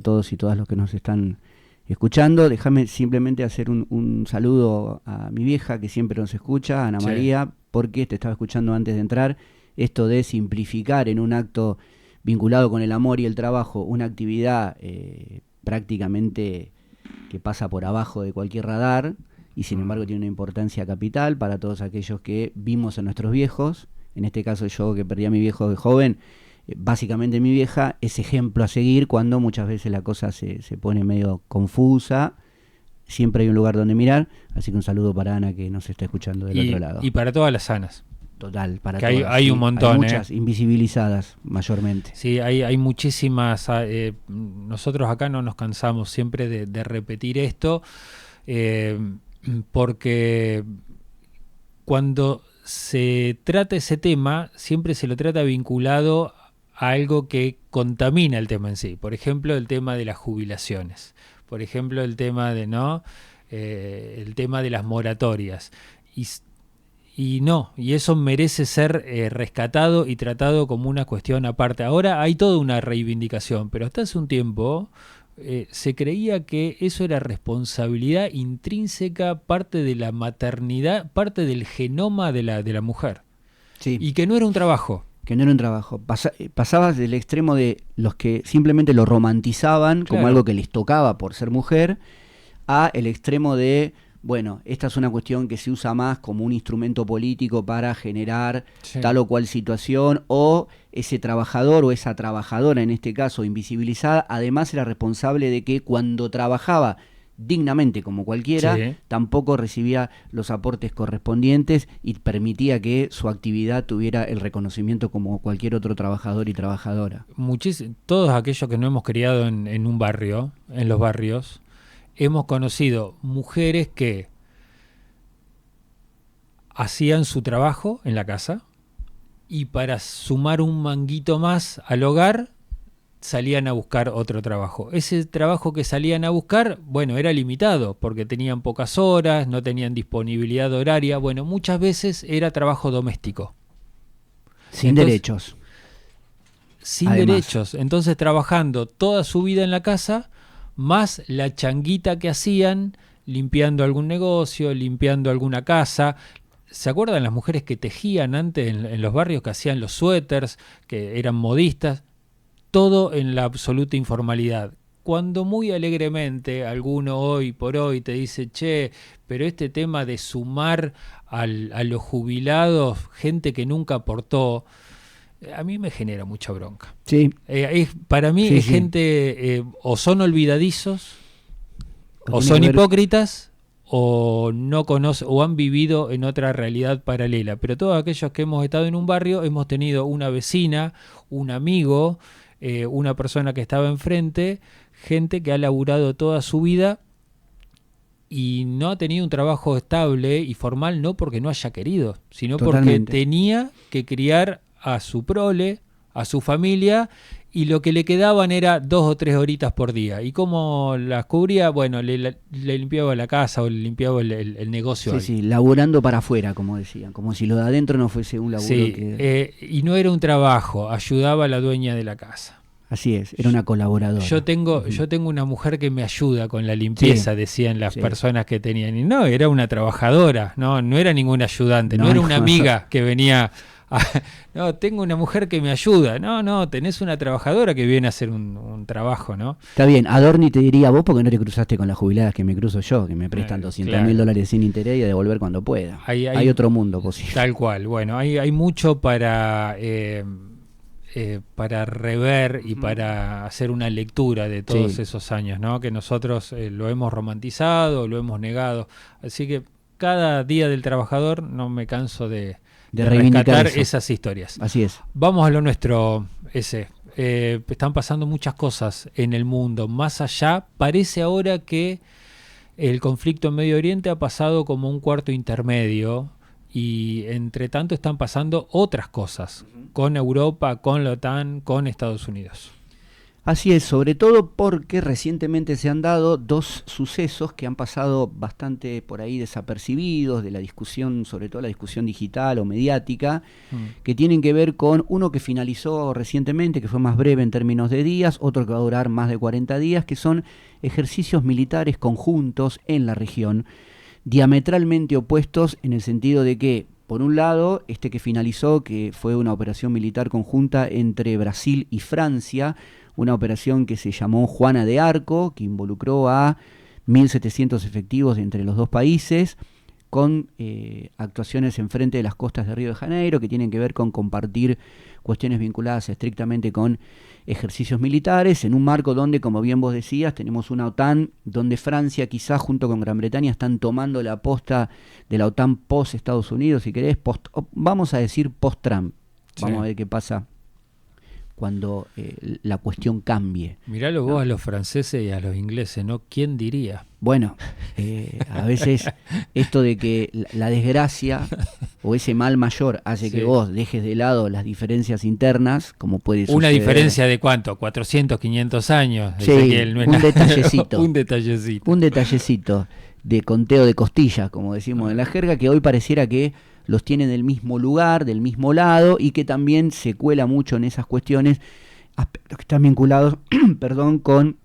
todos y todas los que nos están escuchando. Déjame simplemente hacer un saludo a mi vieja que siempre nos escucha, Ana María, porque te estaba escuchando antes de entrar. Esto de simplificar en un acto vinculado con el amor y el trabajo una actividad prácticamente que pasa por abajo de cualquier radar y sin embargo tiene una importancia capital para todos aquellos que vimos a nuestros viejos. En este caso yo, que perdí a mi viejo de joven, básicamente mi vieja es ejemplo a seguir cuando muchas veces la cosa se pone medio confusa. Siempre hay un lugar donde mirar, así que un saludo para Ana que nos está escuchando del otro lado. Y para todas las Anas. Total, para que todas. Hay un montón. Hay muchas invisibilizadas mayormente. Sí, hay muchísimas. Nosotros acá no nos cansamos siempre de repetir esto, porque cuando se trata ese tema, siempre se lo trata vinculado a algo que contamina el tema en sí. Por ejemplo, el tema de las jubilaciones. Por ejemplo, el tema de el tema de las moratorias. Y eso merece ser rescatado y tratado como una cuestión aparte. Ahora hay toda una reivindicación, pero hasta hace un tiempo se creía que eso era responsabilidad intrínseca, parte de la maternidad, parte del genoma de la mujer. Sí. Y que no era un trabajo. Que no era un trabajo. Pasabas del extremo de los que simplemente lo romantizaban como algo que les tocaba por ser mujer, a el extremo de, bueno, esta es una cuestión que se usa más como un instrumento político para generar tal o cual situación, o ese trabajador o esa trabajadora, en este caso invisibilizada, además era responsable de que cuando trabajaba dignamente como cualquiera, tampoco recibía los aportes correspondientes y permitía que su actividad tuviera el reconocimiento como cualquier otro trabajador y trabajadora. Todos aquellos que no hemos criado en un barrio, en los barrios, hemos conocido mujeres que hacían su trabajo en la casa y para sumar un manguito más al hogar salían a buscar otro trabajo. Ese trabajo que salían a buscar, bueno, era limitado porque tenían pocas horas, no tenían disponibilidad horaria. Bueno, muchas veces era trabajo doméstico. Sin derechos. Sin derechos. Entonces, trabajando toda su vida en la casa, más la changuita que hacían, limpiando algún negocio, limpiando alguna casa. ¿Se acuerdan las mujeres que tejían antes en los barrios, que hacían los suéteres, que eran modistas? Todo en la absoluta informalidad. Cuando muy alegremente alguno hoy por hoy te dice, che, pero este tema de sumar a los jubilados gente que nunca aportó, a mí me genera mucha bronca. Sí. Para mí es gente, o son olvidadizos, o son hipócritas, o no conocen, o han vivido en otra realidad paralela. Pero todos aquellos que hemos estado en un barrio hemos tenido una vecina, un amigo, una persona que estaba enfrente, gente que ha laburado toda su vida y no ha tenido un trabajo estable y formal, no porque no haya querido, sino porque tenía que criar a su prole, a su familia, y lo que le quedaban era 2 o 3 horitas por día. ¿Y cómo las cubría? Bueno, le limpiaba la casa o le limpiaba el negocio. Sí, laburando para afuera, como decían, como si lo de adentro no fuese un laburo y no era un trabajo, ayudaba a la dueña de la casa. Así es, era una colaboradora. Yo tengo una mujer que me ayuda con la limpieza, decían las personas que tenían. Y no, era una trabajadora, no era ninguna ayudante, no era una amiga que venía... No, tengo una mujer que me ayuda. No, tenés una trabajadora que viene a hacer un trabajo, ¿no? Está bien, Adorni te diría vos porque no te cruzaste con las jubiladas que me cruzo yo, que me prestan $200.000 sin interés y a devolver cuando pueda. Hay otro mundo posible. Tal cual. Bueno, hay mucho para rever y para hacer una lectura de todos esos años, ¿no? Que nosotros lo hemos romantizado, lo hemos negado. Así que cada día del trabajador no me canso de rescatar esas historias. Así es. Vamos a lo nuestro, están pasando muchas cosas en el mundo. Más allá, parece ahora que el conflicto en Medio Oriente ha pasado como un cuarto intermedio y entre tanto están pasando otras cosas con Europa, con la OTAN, con Estados Unidos. Así es, sobre todo porque recientemente se han dado dos sucesos que han pasado bastante por ahí desapercibidos de la discusión, sobre todo la discusión digital o mediática, que tienen que ver con uno que finalizó recientemente, que fue más breve en términos de días, otro que va a durar más de 40 días, que son ejercicios militares conjuntos en la región, diametralmente opuestos en el sentido de que, por un lado, este que finalizó, que fue una operación militar conjunta entre Brasil y Francia, una operación que se llamó Juana de Arco, que involucró a 1.700 efectivos entre los dos países, con actuaciones enfrente de las costas de Río de Janeiro, que tienen que ver con compartir cuestiones vinculadas estrictamente con ejercicios militares, en un marco donde, como bien vos decías, tenemos una OTAN donde Francia, quizás junto con Gran Bretaña, están tomando la posta de la OTAN post-Estados Unidos, si querés, vamos a decir post-Trump. Vamos a ver qué pasa cuando la cuestión cambie. Miralo vos a los franceses y a los ingleses, ¿no? ¿Quién diría? Bueno, a veces esto de que la desgracia o ese mal mayor hace que vos dejes de lado las diferencias internas, como puede suceder. Una diferencia de ¿cuánto? 400, 500 años. Sí, un detallecito. Un detallecito. Un detallecito de conteo de costillas, como decimos en la jerga, que hoy pareciera que los tiene del mismo lugar, del mismo lado, y que también se cuela mucho en esas cuestiones, aspectos que están vinculados con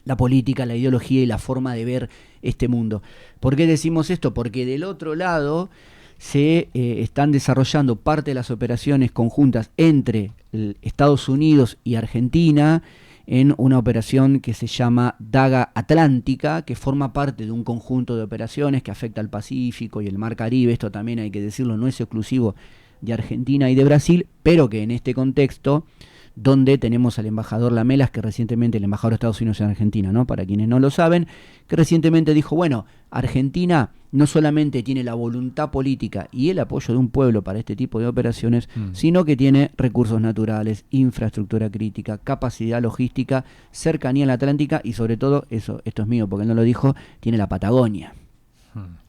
la política, la ideología y la forma de ver este mundo. ¿Por qué decimos esto? Porque del otro lado se están desarrollando parte de las operaciones conjuntas entre Estados Unidos y Argentina, en una operación que se llama Daga Atlántica, que forma parte de un conjunto de operaciones que afecta al Pacífico y el Mar Caribe. Esto también hay que decirlo, no es exclusivo de Argentina y de Brasil, pero que en este contexto, donde tenemos al embajador Lamelas, que recientemente, el embajador de Estados Unidos en Argentina, ¿no? Para quienes no lo saben, que recientemente dijo, bueno, Argentina no solamente tiene la voluntad política y el apoyo de un pueblo para este tipo de operaciones, sino que tiene recursos naturales, infraestructura crítica, capacidad logística, cercanía a la Atlántica y sobre todo, esto es mío porque él no lo dijo, tiene la Patagonia.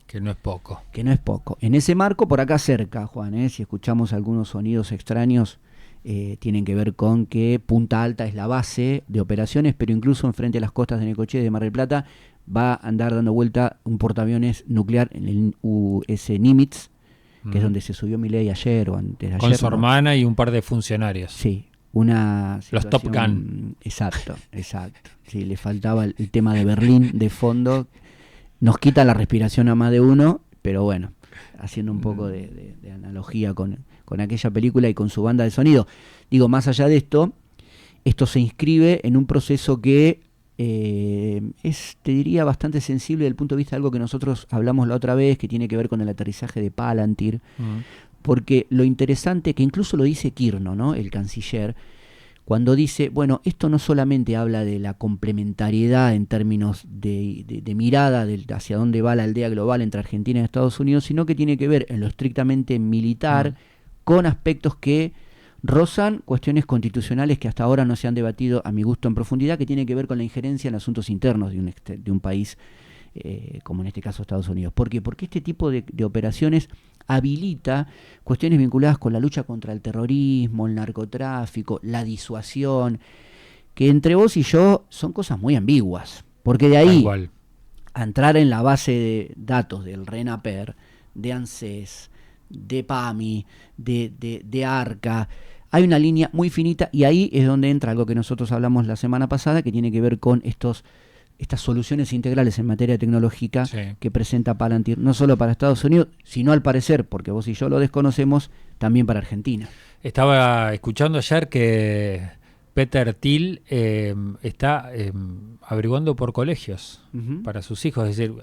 Que no es poco. Que no es poco. En ese marco, por acá cerca, Juan, si escuchamos algunos sonidos extraños, tienen que ver con que Punta Alta es la base de operaciones, pero incluso enfrente a las costas de Necochea y de Mar del Plata va a andar dando vuelta un portaaviones nuclear en el US Nimitz, que es donde se subió Milei ayer o antes de ayer. Con su hermana y un par de funcionarios. Sí, una los Top Gun. Exacto. Sí, le faltaba el tema de Berlín de fondo. Nos quita la respiración a más de uno, pero bueno, haciendo un poco de analogía con aquella película y con su banda de sonido. Digo, más allá de esto se inscribe en un proceso que es, te diría, bastante sensible desde el punto de vista de algo que nosotros hablamos la otra vez, que tiene que ver con el aterrizaje de Palantir, porque lo interesante, que incluso lo dice Kirno, ¿no? El canciller, cuando dice, bueno, esto no solamente habla de la complementariedad en términos de mirada hacia dónde va la aldea global entre Argentina y Estados Unidos, sino que tiene que ver en lo estrictamente militar con aspectos que rozan cuestiones constitucionales que hasta ahora no se han debatido a mi gusto en profundidad, que tiene que ver con la injerencia en asuntos internos de un país como en este caso Estados Unidos. ¿Por qué? Porque este tipo de operaciones habilita cuestiones vinculadas con la lucha contra el terrorismo, el narcotráfico, la disuasión, que entre vos y yo son cosas muy ambiguas, porque de ahí a entrar en la base de datos del RENAPER, de ANSES, de PAMI, de ARCA, hay una línea muy finita, y ahí es donde entra algo que nosotros hablamos la semana pasada, que tiene que ver con estas soluciones integrales en materia tecnológica que presenta Palantir, no solo para Estados Unidos, sino al parecer, porque vos y yo lo desconocemos, también para Argentina. Estaba escuchando ayer que Peter Thiel está averiguando por colegios para sus hijos. Es decir,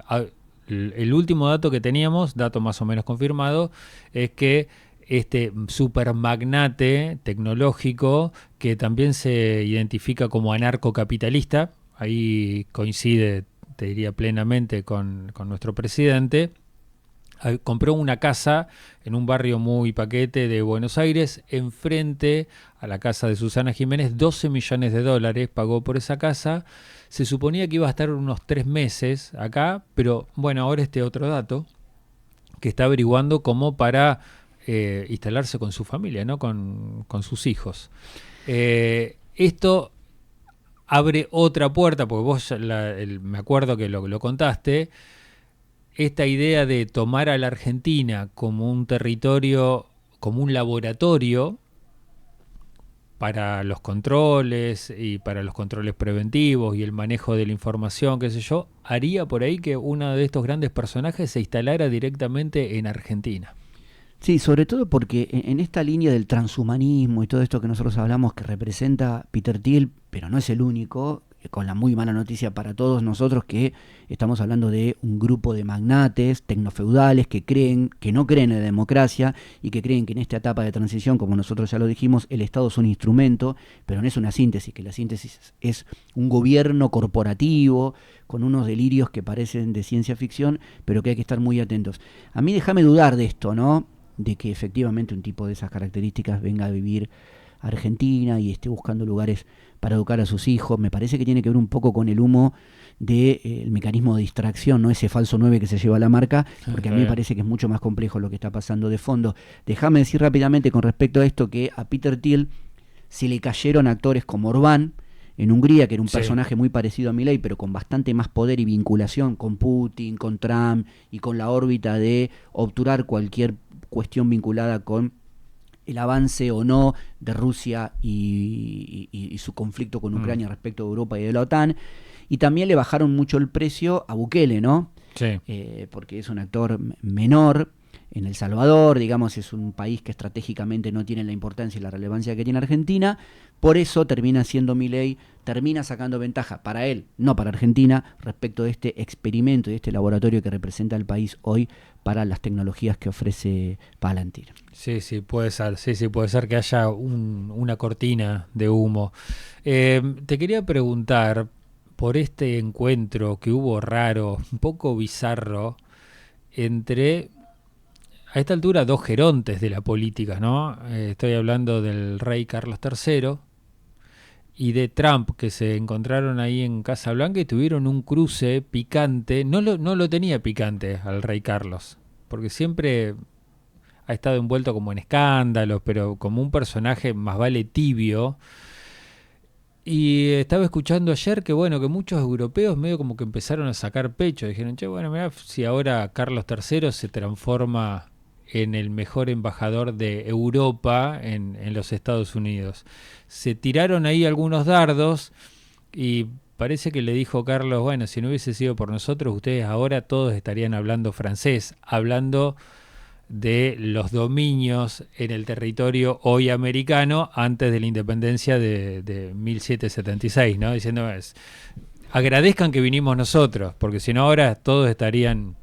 el último dato que teníamos, dato más o menos confirmado, es que este supermagnate tecnológico, que también se identifica como anarcocapitalista, ahí coincide, te diría, plenamente con nuestro presidente, compró una casa en un barrio muy paquete de Buenos Aires, enfrente a la casa de Susana Jiménez. $12 millones pagó por esa casa. Se suponía que iba a estar unos 3 meses acá, pero bueno, ahora este otro dato, que está averiguando cómo para instalarse con su familia, ¿no? Con sus hijos. Esto abre otra puerta, porque vos me acuerdo que lo contaste, esta idea de tomar a la Argentina como un territorio, como un laboratorio para los controles y para los controles preventivos y el manejo de la información, qué sé yo, haría por ahí que uno de estos grandes personajes se instalara directamente en Argentina. Sí, sobre todo porque en esta línea del transhumanismo y todo esto que nosotros hablamos que representa Peter Thiel, pero no es el único, con la muy mala noticia para todos nosotros que estamos hablando de un grupo de magnates tecnofeudales que no creen en la democracia y que creen que en esta etapa de transición, como nosotros ya lo dijimos, el Estado es un instrumento, pero no es una síntesis, que la síntesis es un gobierno corporativo con unos delirios que parecen de ciencia ficción, pero que hay que estar muy atentos. A mí déjame dudar de esto, ¿no? De que efectivamente un tipo de esas características venga a vivir a Argentina y esté buscando lugares para educar a sus hijos. Me parece que tiene que ver un poco con el humo del mecanismo de distracción, no ese falso 9 que se lleva a la marca, porque a mí me parece que es mucho más complejo lo que está pasando de fondo. Déjame decir rápidamente con respecto a esto que a Peter Thiel se le cayeron actores como Orbán en Hungría, que era un personaje muy parecido a Milei, pero con bastante más poder y vinculación con Putin, con Trump y con la órbita de obturar cualquier cuestión vinculada con el avance o no de Rusia y su conflicto con Ucrania respecto de Europa y de la OTAN. Y también le bajaron mucho el precio a Bukele, ¿no? Sí. Porque es un actor menor en El Salvador, digamos, es un país que estratégicamente no tiene la importancia y la relevancia que tiene Argentina. Por eso termina siendo Milei, termina sacando ventaja para él, no para Argentina, respecto de este experimento y este laboratorio que representa el país hoy para las tecnologías que ofrece Palantir. Sí, puede ser que haya una cortina de humo. Te quería preguntar por este encuentro que hubo raro, un poco bizarro, entre, a esta altura, dos gerontes de la política, ¿no? Estoy hablando del rey Carlos III y de Trump, que se encontraron ahí en Casa Blanca y tuvieron un cruce picante. No lo tenía picante al rey Carlos, porque siempre ha estado envuelto como en escándalos, pero como un personaje más vale tibio. Y estaba escuchando ayer que que muchos europeos medio como que empezaron a sacar pecho. Dijeron, mirá, si ahora Carlos III se transforma en el mejor embajador de Europa en los Estados Unidos. Se tiraron ahí algunos dardos y parece que le dijo Carlos, si no hubiese sido por nosotros, ustedes ahora todos estarían hablando francés, hablando de los dominios en el territorio hoy americano antes de la independencia de 1776, ¿no? Diciendo, agradezcan que vinimos nosotros, porque si no ahora todos estarían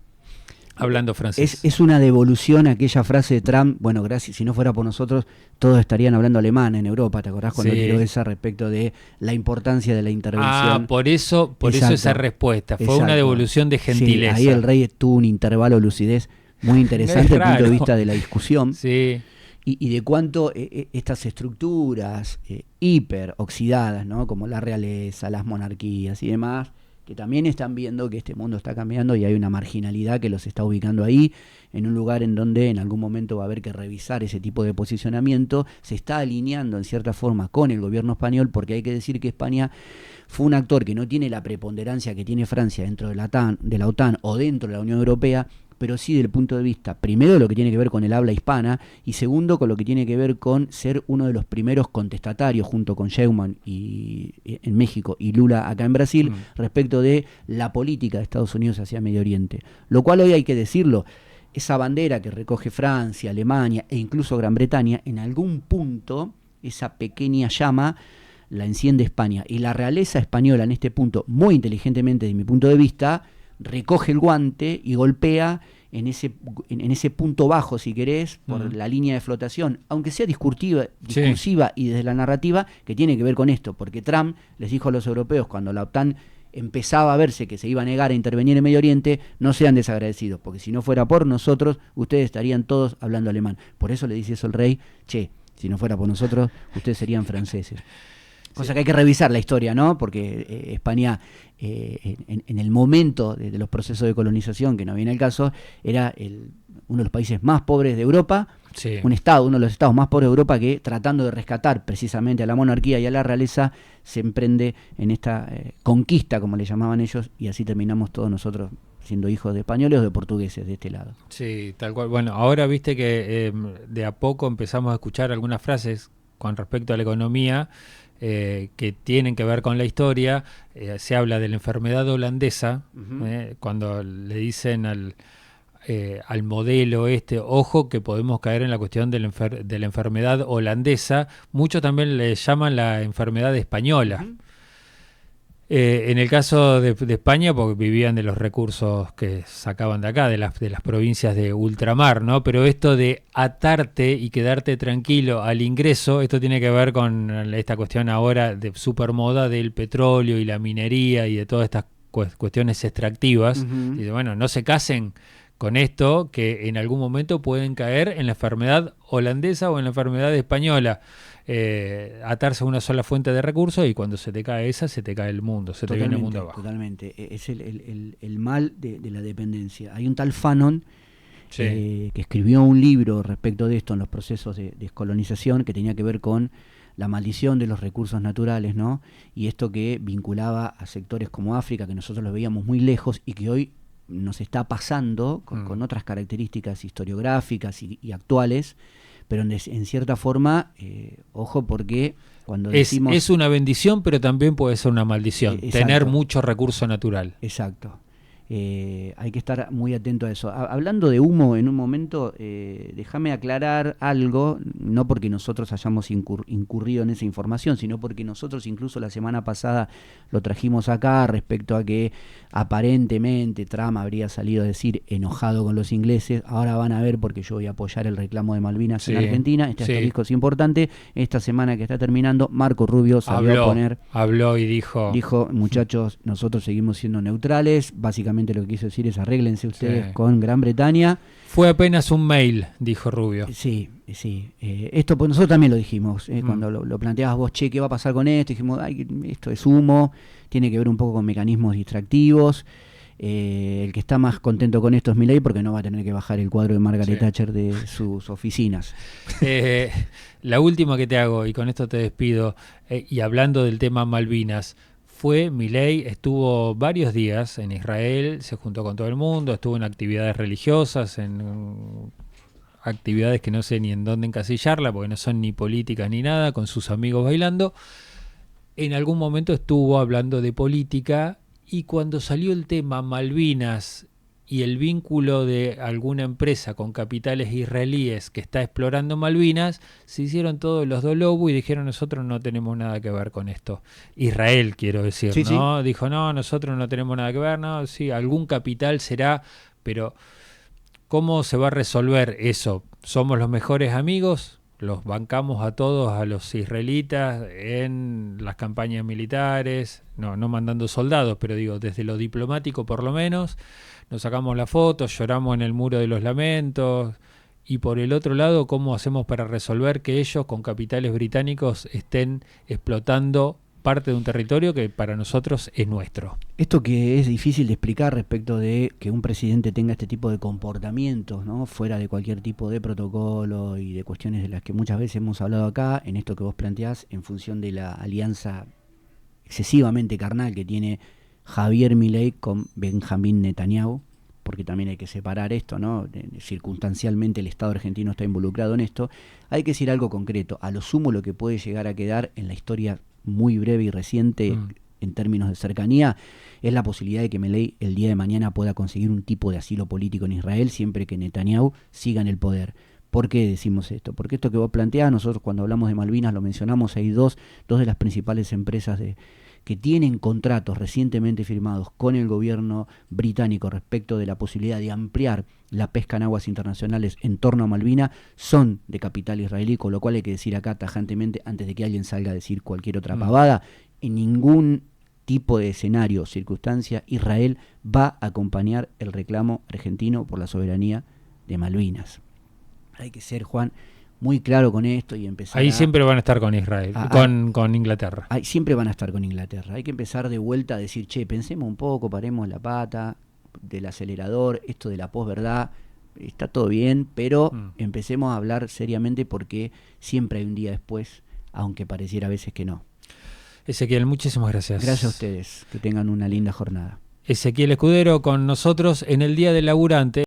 hablando francés. Es una devolución a aquella frase de Trump, gracias, si no fuera por nosotros, todos estarían hablando alemán en Europa, ¿te acordás cuando tiró esa respecto de la importancia de la intervención? Por eso esa respuesta, fue una devolución de gentileza. Sí, ahí el rey tuvo un intervalo de lucidez muy interesante desde el punto de vista de la discusión. Sí. Y de cuánto estas estructuras hiper oxidadas, ¿no? Como la realeza, las monarquías y demás, que también están viendo que este mundo está cambiando y hay una marginalidad que los está ubicando ahí, en un lugar en donde en algún momento va a haber que revisar ese tipo de posicionamiento. Se está alineando en cierta forma con el gobierno español, porque hay que decir que España fue un actor que no tiene la preponderancia que tiene Francia dentro de la OTAN o dentro de la Unión Europea, pero sí desde el punto de vista, primero, de lo que tiene que ver con el habla hispana, y segundo, con lo que tiene que ver con ser uno de los primeros contestatarios, junto con Sheinbaum en México y Lula acá en Brasil, respecto de la política de Estados Unidos hacia Medio Oriente. Lo cual hoy hay que decirlo, esa bandera que recoge Francia, Alemania e incluso Gran Bretaña, en algún punto, esa pequeña llama la enciende España. Y la realeza española en este punto, muy inteligentemente desde mi punto de vista, recoge el guante y golpea en ese punto bajo, si querés, por la línea de flotación, aunque sea discursiva y desde la narrativa, que tiene que ver con esto, porque Trump les dijo a los europeos, cuando la OTAN empezaba a verse que se iba a negar a intervenir en Medio Oriente, no sean desagradecidos, porque si no fuera por nosotros, ustedes estarían todos hablando alemán. Por eso le dice eso el rey, si no fuera por nosotros, ustedes serían franceses. Cosa que hay que revisar la historia, ¿no? Porque España, en el momento de los procesos de colonización, que no viene el caso, era uno de los países más pobres de Europa, uno de los estados más pobres de Europa, que tratando de rescatar precisamente a la monarquía y a la realeza, se emprende en esta conquista, como le llamaban ellos, y así terminamos todos nosotros siendo hijos de españoles o de portugueses de este lado. Sí, tal cual. Bueno, ahora viste que de a poco empezamos a escuchar algunas frases con respecto a la economía que tienen que ver con la historia. Se habla de la enfermedad holandesa, cuando le dicen al modelo ojo que podemos caer en la cuestión de la enfermedad holandesa. Muchos también le llaman la enfermedad española. En el caso de España, porque vivían de los recursos que sacaban de acá, de las provincias de ultramar, ¿no? Pero esto de atarte y quedarte tranquilo al ingreso, esto tiene que ver con esta cuestión ahora de supermoda del petróleo y la minería y de todas estas cuestiones extractivas. Dice, bueno, no se casen con esto, que en algún momento pueden caer en la enfermedad holandesa o en la enfermedad española. Atarse a una sola fuente de recursos y cuando se te cae esa, se te cae el mundo, se te viene el mundo abajo. Totalmente, es el mal de la dependencia. Hay un tal Fanon que escribió un libro respecto de esto en los procesos de descolonización, que tenía que ver con la maldición de los recursos naturales, ¿no? Y esto que vinculaba a sectores como África, que nosotros los veíamos muy lejos y que hoy nos está pasando con otras características historiográficas y actuales, pero en cierta forma, ojo, porque cuando decimos... Es una bendición, pero también puede ser una maldición, tener mucho recurso natural. Exacto. Hay que estar muy atento a eso. Hablando de humo, en un momento, déjame aclarar algo, no porque nosotros hayamos incurrido en esa información, sino porque nosotros incluso la semana pasada lo trajimos acá respecto a que aparentemente Trump habría salido a decir enojado con los ingleses. Ahora van a ver, porque yo voy a apoyar el reclamo de Malvinas en Argentina. Este asterisco es importante. Esta semana que está terminando, Marco Rubio salió a poner... Habló y dijo... Dijo, muchachos, nosotros seguimos siendo neutrales. Básicamente lo que quiso decir es arréglense ustedes con Gran Bretaña. Fue apenas un mail, dijo Rubio. Sí. Esto pues nosotros también lo dijimos. Cuando lo planteabas vos, ¿qué va a pasar con esto? Dijimos, esto es humo. Tiene que ver un poco con mecanismos distractivos. El que está más contento con esto es Milei, porque no va a tener que bajar el cuadro de Margaret Thatcher de sus oficinas. La última que te hago, y con esto te despido, y hablando del tema Malvinas, Milei estuvo varios días en Israel, se juntó con todo el mundo, estuvo en actividades religiosas, en actividades que no sé ni en dónde encasillarla, porque no son ni políticas ni nada, con sus amigos bailando. En algún momento estuvo hablando de política, y cuando salió el tema Malvinas y el vínculo de alguna empresa con capitales israelíes que está explorando Malvinas, se hicieron todos los dos lobos y dijeron, nosotros no tenemos nada que ver con esto. Israel, quiero decir, ¿no? Sí. Dijo, no, nosotros no tenemos nada que ver, no, sí, algún capital será, pero ¿cómo se va a resolver eso? ¿Somos los mejores amigos? Los bancamos a todos, a los israelitas, en las campañas militares, no mandando soldados, pero digo, desde lo diplomático por lo menos, nos sacamos la foto, lloramos en el muro de los lamentos, y por el otro lado, ¿cómo hacemos para resolver que ellos con capitales británicos estén explotando parte de un territorio que para nosotros es nuestro? Esto que es difícil de explicar respecto de que un presidente tenga este tipo de comportamientos, ¿no? Fuera de cualquier tipo de protocolo y de cuestiones de las que muchas veces hemos hablado acá, en esto que vos planteás, en función de la alianza excesivamente carnal que tiene Javier Milei con Benjamín Netanyahu, porque también hay que separar esto, ¿no? Circunstancialmente el Estado argentino está involucrado en esto. Hay que decir algo concreto. A lo sumo lo que puede llegar a quedar en la historia muy breve y reciente en términos de cercanía es la posibilidad de que Milei el día de mañana pueda conseguir un tipo de asilo político en Israel siempre que Netanyahu siga en el poder. ¿Por qué decimos esto? Porque esto que vos planteás, nosotros cuando hablamos de Malvinas lo mencionamos, hay dos de las principales empresas que tienen contratos recientemente firmados con el gobierno británico respecto de la posibilidad de ampliar la pesca en aguas internacionales en torno a Malvinas, son de capital israelí, con lo cual hay que decir acá tajantemente, antes de que alguien salga a decir cualquier otra pavada, en ningún tipo de escenario o circunstancia Israel va a acompañar el reclamo argentino por la soberanía de Malvinas. Hay que ser, Juan, muy claro con esto y empezar ahí siempre van a estar con Israel, con Inglaterra. Siempre van a estar con Inglaterra. Hay que empezar de vuelta a decir, che, pensemos un poco, paremos la pata del acelerador, esto de la posverdad, está todo bien, pero empecemos a hablar seriamente porque siempre hay un día después, aunque pareciera a veces que no. Ezequiel, muchísimas gracias. Gracias a ustedes, que tengan una linda jornada. Ezequiel Escudero con nosotros en el Día del Laburante.